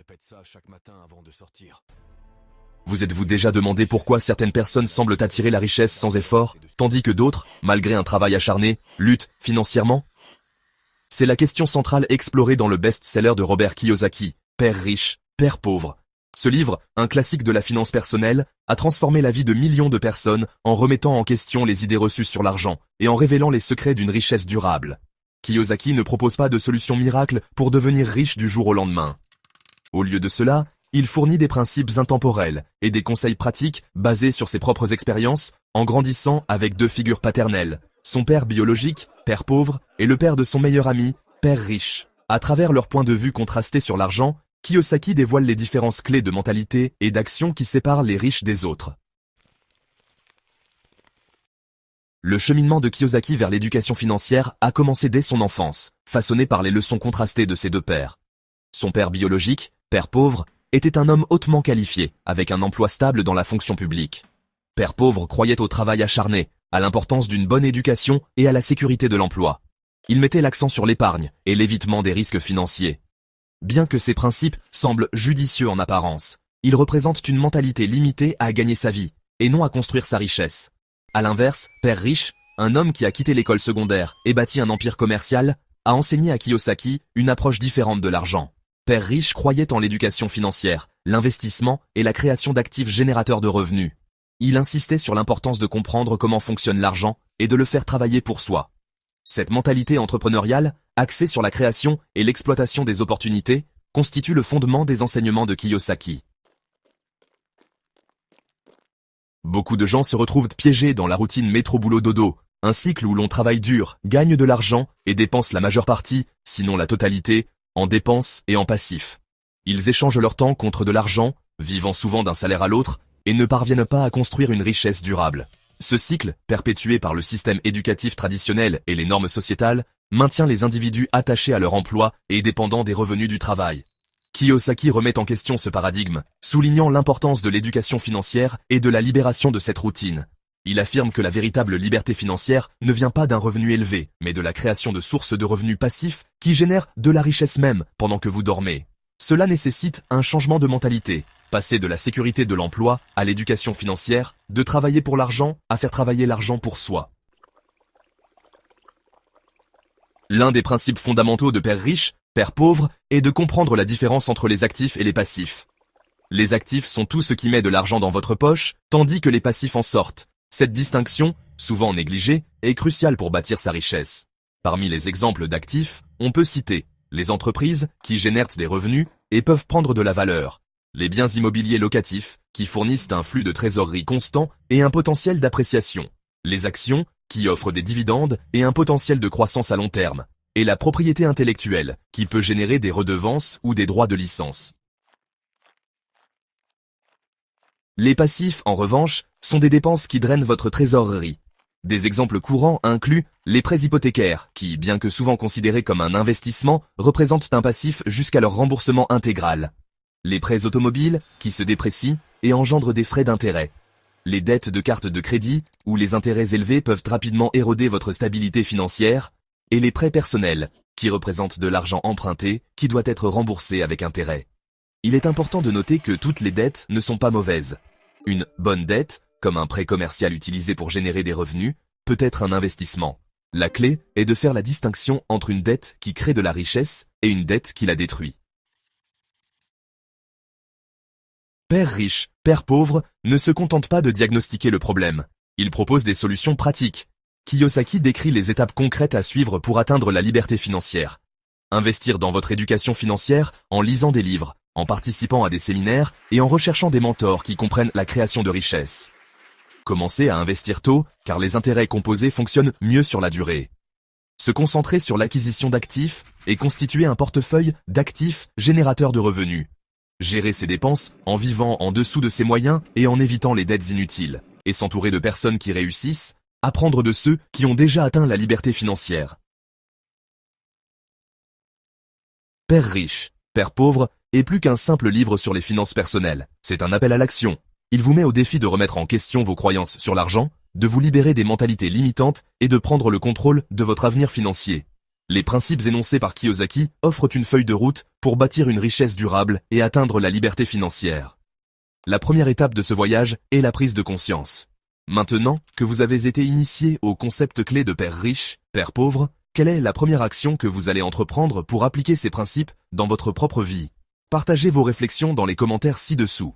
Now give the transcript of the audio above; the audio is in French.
répète ça chaque matin avant de sortir. Vous êtes-vous déjà demandé pourquoi certaines personnes semblent attirer la richesse sans effort, tandis que d'autres, malgré un travail acharné, luttent financièrement? C'est la question centrale explorée dans le best-seller de Robert Kiyosaki, Père riche, Père pauvre. Ce livre, un classique de la finance personnelle, a transformé la vie de millions de personnes en remettant en question les idées reçues sur l'argent et en révélant les secrets d'une richesse durable. Kiyosaki ne propose pas de solution miracle pour devenir riche du jour au lendemain. Au lieu de cela, il fournit des principes intemporels et des conseils pratiques basés sur ses propres expériences en grandissant avec deux figures paternelles, son père biologique, Père pauvre, et le père de son meilleur ami, Père riche. À travers leurs points de vue contrastés sur l'argent, Kiyosaki dévoile les différences clés de mentalité et d'action qui séparent les riches des autres. Le cheminement de Kiyosaki vers l'éducation financière a commencé dès son enfance, façonné par les leçons contrastées de ses deux pères. Son père biologique, Père pauvre, était un homme hautement qualifié, avec un emploi stable dans la fonction publique. Père pauvre croyait au travail acharné, à l'importance d'une bonne éducation et à la sécurité de l'emploi. Il mettait l'accent sur l'épargne et l'évitement des risques financiers. Bien que ces principes semblent judicieux en apparence, ils représentent une mentalité limitée à gagner sa vie, et non à construire sa richesse. À l'inverse, Père riche, un homme qui a quitté l'école secondaire et bâti un empire commercial, a enseigné à Kiyosaki une approche différente de l'argent. Père riche croyait en l'éducation financière, l'investissement et la création d'actifs générateurs de revenus. Il insistait sur l'importance de comprendre comment fonctionne l'argent et de le faire travailler pour soi. Cette mentalité entrepreneuriale, axée sur la création et l'exploitation des opportunités, constitue le fondement des enseignements de Kiyosaki. Beaucoup de gens se retrouvent piégés dans la routine métro-boulot-dodo, un cycle où l'on travaille dur, gagne de l'argent et dépense la majeure partie, sinon la totalité, en dépenses et en passifs. Ils échangent leur temps contre de l'argent, vivant souvent d'un salaire à l'autre, et ne parviennent pas à construire une richesse durable. Ce cycle, perpétué par le système éducatif traditionnel et les normes sociétales, maintient les individus attachés à leur emploi et dépendants des revenus du travail. Kiyosaki remet en question ce paradigme, soulignant l'importance de l'éducation financière et de la libération de cette routine. Il affirme que la véritable liberté financière ne vient pas d'un revenu élevé, mais de la création de sources de revenus passifs qui génèrent de la richesse même pendant que vous dormez. Cela nécessite un changement de mentalité, passer de la sécurité de l'emploi à l'éducation financière, de travailler pour l'argent à faire travailler l'argent pour soi. L'un des principes fondamentaux de Père riche, Père pauvre, est de comprendre la différence entre les actifs et les passifs. Les actifs sont tout ce qui met de l'argent dans votre poche, tandis que les passifs en sortent. Cette distinction, souvent négligée, est cruciale pour bâtir sa richesse. Parmi les exemples d'actifs, on peut citer les entreprises qui génèrent des revenus et peuvent prendre de la valeur, les biens immobiliers locatifs qui fournissent un flux de trésorerie constant et un potentiel d'appréciation, les actions qui offrent des dividendes et un potentiel de croissance à long terme, et la propriété intellectuelle qui peut générer des redevances ou des droits de licence. Les passifs, en revanche, sont des dépenses qui drainent votre trésorerie. Des exemples courants incluent les prêts hypothécaires, qui, bien que souvent considérés comme un investissement, représentent un passif jusqu'à leur remboursement intégral. Les prêts automobiles, qui se déprécient et engendrent des frais d'intérêt. Les dettes de cartes de crédit, où les intérêts élevés peuvent rapidement éroder votre stabilité financière. Et les prêts personnels, qui représentent de l'argent emprunté, qui doit être remboursé avec intérêt. Il est important de noter que toutes les dettes ne sont pas mauvaises. Une bonne dette, comme un prêt commercial utilisé pour générer des revenus, peut être un investissement. La clé est de faire la distinction entre une dette qui crée de la richesse et une dette qui la détruit. Père riche, Père pauvre ne se contente pas de diagnostiquer le problème. Il propose des solutions pratiques. Kiyosaki décrit les étapes concrètes à suivre pour atteindre la liberté financière. Investir dans votre éducation financière en lisant des livres, en participant à des séminaires et en recherchant des mentors qui comprennent la création de richesses. Commencez à investir tôt, car les intérêts composés fonctionnent mieux sur la durée. Se concentrer sur l'acquisition d'actifs et constituer un portefeuille d'actifs générateurs de revenus. Gérer ses dépenses en vivant en dessous de ses moyens et en évitant les dettes inutiles. Et s'entourer de personnes qui réussissent, apprendre de ceux qui ont déjà atteint la liberté financière. Père riche, Père pauvre est plus qu'un simple livre sur les finances personnelles. C'est un appel à l'action. Il vous met au défi de remettre en question vos croyances sur l'argent, de vous libérer des mentalités limitantes et de prendre le contrôle de votre avenir financier. Les principes énoncés par Kiyosaki offrent une feuille de route pour bâtir une richesse durable et atteindre la liberté financière. La première étape de ce voyage est la prise de conscience. Maintenant que vous avez été initié au concept clé de père riche, père pauvre, quelle est la première action que vous allez entreprendre pour appliquer ces principes dans votre propre vie? Partagez vos réflexions dans les commentaires ci-dessous.